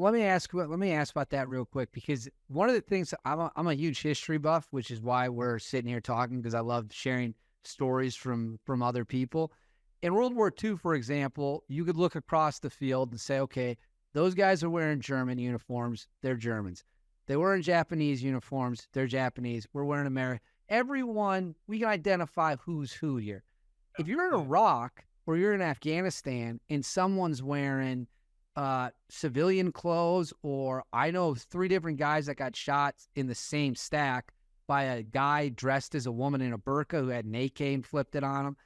let me ask about that real quick, because one of the things, I'm a huge history buff, which is why we're sitting here talking, because I love sharing stories from other people. In World War II, for example, you could look across the field and say, okay, those guys are wearing German uniforms, they're Germans. They were in Japanese uniforms, they're Japanese. We're wearing American. Everyone, we can identify who's who here. If you're in Iraq or you're in Afghanistan and someone's wearing civilian clothes, or I know 3 different guys that got shot in the same stack by a guy dressed as a woman in a burqa who had an AK and flipped it on him.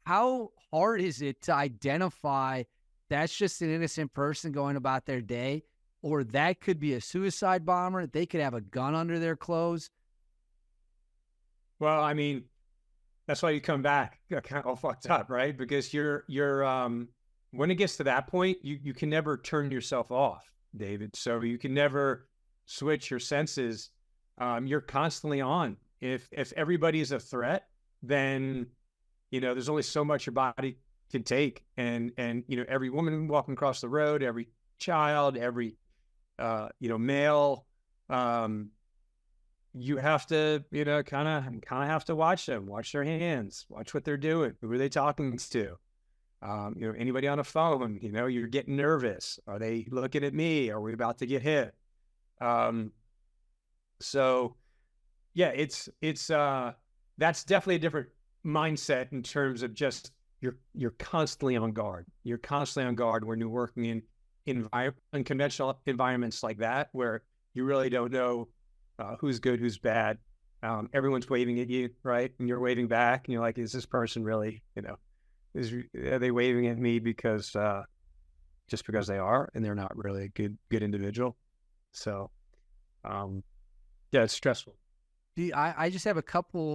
How hard is it to identify that's just an innocent person going about their day, or that could be a suicide bomber? They could have a gun under their clothes. Well, I mean, that's why you come back kind of all fucked up, right? Because you're when it gets to that point, you can never turn yourself off, David. So you can never switch your senses. You're constantly on. If everybody is a threat, then there's only so much your body can take, and every woman walking across the road, every child, every male, you have to kind of have to watch them, watch their hands, watch what they're doing, who are they talking to, anybody on a phone, you're getting nervous, are they looking at me, are we about to get hit? So yeah, it's that's definitely a different mindset in terms of just you're constantly on guard. You're constantly on guard when you're working in unconventional environments like that, where you really don't know who's good, who's bad. Everyone's waving at you, right? And you're waving back, and you're like, is this person really, are they waving at me because just because they are, and they're not really a good individual? So yeah, it's stressful. I just have a couple